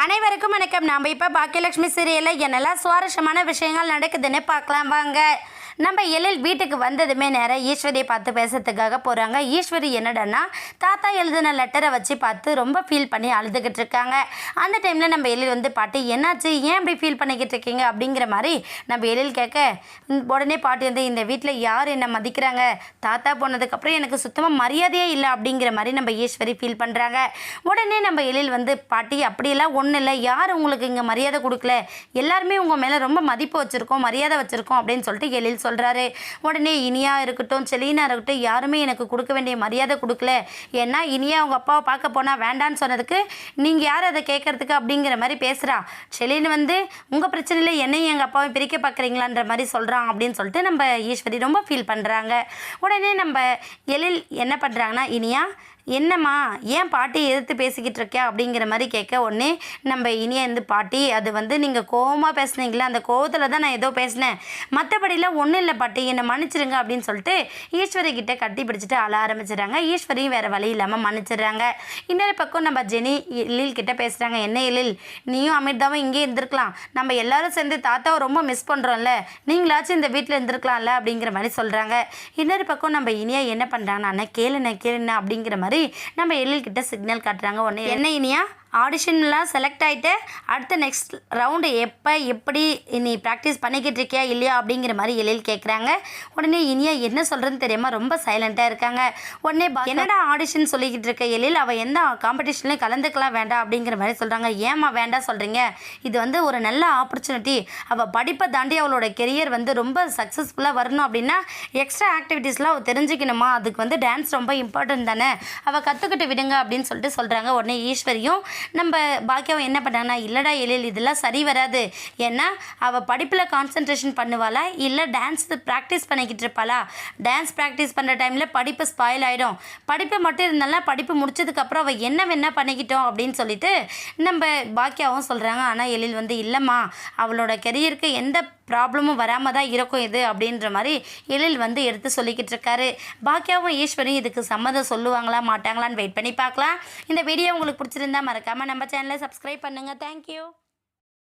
அனைவருக்கும் வணக்கம். நாம் இப்போ பாக்கியலட்சுமி சீரியலில் என்னெல்லாம் சுவாரஸ்யமான விஷயங்கள் நடக்குதுன்னு பார்க்கலாம் வாங்க. நம்ம எழில் வீட்டுக்கு வந்ததுமே நேரம் ஈஸ்வரியை பார்த்து பேசுறதுக்காக போகிறாங்க. ஈஸ்வரி என்னடன்னா தாத்தா எழுதின லெட்டரை வச்சு பார்த்து ரொம்ப ஃபீல் பண்ணி அழுதுகிட்டு இருக்காங்க. அந்த டைமில் நம்ம எழில் வந்து பாட்டி என்னாச்சு, ஏன் இப்படி ஃபீல் பண்ணிக்கிட்டு இருக்கீங்க அப்படிங்கிற மாதிரி நம்ம எழில் கேட்க, உடனே பாட்டி வந்து இந்த வீட்டில் யார் என்னை மதிக்கிறாங்க, தாத்தா போனதுக்கப்புறம் எனக்கு சுத்தமாக மரியாதையே இல்லை அப்படிங்கிற மாதிரி நம்ம ஈஸ்வரி ஃபீல் பண்ணுறாங்க. உடனே நம்ம எழில் வந்து பாட்டி அப்படியெல்லாம் ஒன்றும் இல்லை, யார் உங்களுக்கு இங்கே மரியாதை கொடுக்கல, எல்லாருமே உங்கள் மேலே ரொம்ப மதிப்பு வச்சுருக்கோம், மரியாதை வச்சுருக்கோம் அப்படின்னு சொல்லிட்டு எழில் சொல்கிறாரு. உடனே இனியா இருக்கட்டும் செலீனா இருக்கட்டும் யாருமே எனக்கு கொடுக்க வேண்டிய மரியாதை கொடுக்கல, ஏன்னா இனியா அவங்க அப்பாவை பார்க்க போனால் வேண்டான்னு சொன்னதுக்கு நீங்கள் யார் அதை கேட்கறதுக்கு அப்படிங்கிற மாதிரி பேசுகிறா. செலீன் வந்து உங்கள் பிரச்சனையில் என்னையும் எங்கள் அப்பாவை பிரிக்க பார்க்குறீங்களான்ற மாதிரி சொல்கிறான் அப்படின்னு சொல்லிட்டு நம்ம ஈஸ்வரி ரொம்ப ஃபீல் பண்ணுறாங்க. உடனே நம்ம எழில் என்ன பண்ணுறாங்கன்னா, இனியா என்னம்மா ஏன் பாட்டி எதிர்த்து பேசிக்கிட்டு இருக்கியா அப்படிங்கிற மாதிரி கேட்க, உடனே நம்ம இனியா இருந்து பாட்டி அது வந்து நீங்கள் கோவமாக பேசுனீங்களே, அந்த கோவத்தில் தான் நான் ஏதோ பேசினேன், மற்றபடிலாம் ஒன்றும் இல்லை பாட்டி, என்னை மன்னிச்சிடுங்க அப்படின்னு சொல்லிட்டு ஈஸ்வரி கிட்டே கட்டி பிடிச்சிட்டு அழ ஆரம்பிச்சிடுறாங்க. ஈஸ்வரியும் வேறு வழி இல்லாமல் மன்னிச்சிடுறாங்க. இன்னொரு பக்கம் நம்ம ஜெனி எழில் கிட்டே பேசுகிறாங்க. என்ன எழில், நீயும் அமிர்தாவும் இங்கே இருந்திருக்கலாம், நம்ம எல்லாரும் சேர்ந்து தாத்தாவை ரொம்ப மிஸ் பண்ணுறோம்ல, நீங்களாச்சும் இந்த வீட்டில் இருந்திருக்கலாம்ல அப்படிங்கிற மாதிரி சொல்கிறாங்க. இன்னொரு பக்கம் நம்ம இனியா என்ன பண்ணுறாங்கன்னா கேளுண்ண அப்படிங்கிற மாதிரி நம்ம எழில் கிட்ட சிக்னல் காட்டுறாங்க. உடனே என்ன இனியா ஆடிஷன்லாம் செலக்ட் ஆகிட்டு அடுத்த நெக்ஸ்ட் ரவுண்டு எப்போ எப்படி நீ ப்ராக்டிஸ் பண்ணிக்கிட்டு இருக்கியா இல்லையா அப்படிங்கிற மாதிரி எழில் கேட்குறாங்க. உடனே இனியா என்ன சொல்கிறதுன்னு தெரியாமல் ரொம்ப சைலண்ட்டாக இருக்காங்க. உடனே என்னடா ஆடிஷன் சொல்லிக்கிட்டு இருக்க எழில், அவள் எந்த காம்படிஷன்லையும் கலந்துக்கலாம் வேண்டாம் அப்படிங்கிற மாதிரி சொல்கிறாங்க. ஏமா வேண்டாம் சொல்கிறீங்க, இது வந்து ஒரு நல்ல ஆப்பர்ச்சுனிட்டி, அவள் படிப்பை தாண்டி அவளோட கெரியர் வந்து ரொம்ப சக்ஸஸ்ஃபுல்லாக வரணும் அப்படின்னா எக்ஸ்ட்ரா ஆக்டிவிட்டீஸ்லாம் அவள் தெரிஞ்சுக்கணுமா, அதுக்கு வந்து டான்ஸ் ரொம்ப இம்பார்ட்டன்ட் தானே, அவள் கற்றுக்கிட்டு விடுங்க அப்படின்னு சொல்லிட்டு சொல்கிறாங்க. உடனே ஈஸ்வரியும் நம்ம பாக்கியாவும் என்ன பண்ணாங்கன்னா, இல்லைடா எழில் இதெல்லாம் சரி வராது, ஏன்னா அவள் படிப்பில் கான்சன்ட்ரேஷன் பண்ணுவாளா இல்லை டான்ஸ் ப்ராக்டிஸ் பண்ணிக்கிட்டு இருப்பாளா, டான்ஸ் ப்ராக்டிஸ் பண்ணுற டைமில் படிப்பு ஸ்பாயில் ஆகிடும், படிப்பு மட்டும் இருந்தாலும் படிப்பு முடிச்சதுக்கப்புறம் அவள் என்ன வேணா பண்ணிக்கிட்டோம் அப்படின்னு சொல்லிட்டு நம்ம பாக்கியாவும் சொல்கிறாங்க. ஆனால் எழில் வந்து இல்லைம்மா, அவளோட கெரியருக்கு எந்த ப்ராப்ளமும் வராமல் தான் இருக்கும் இது அப்படின்ற மாதிரி எழில் வந்து எடுத்து சொல்லிக்கிட்டு இருக்காரு. பாக்கியாவும் ஈஸ்வரியும் இதுக்கு சம்மதம் சொல்லுவாங்களா மாட்டாங்களான்னு வெயிட் பண்ணி பார்க்கலாம். இந்த வீடியோ உங்களுக்கு பிடிச்சிருந்தா மறக்காமல் நம்ம சேனலை சப்ஸ்கிரைப் பண்ணுங்கள். தேங்க்யூ.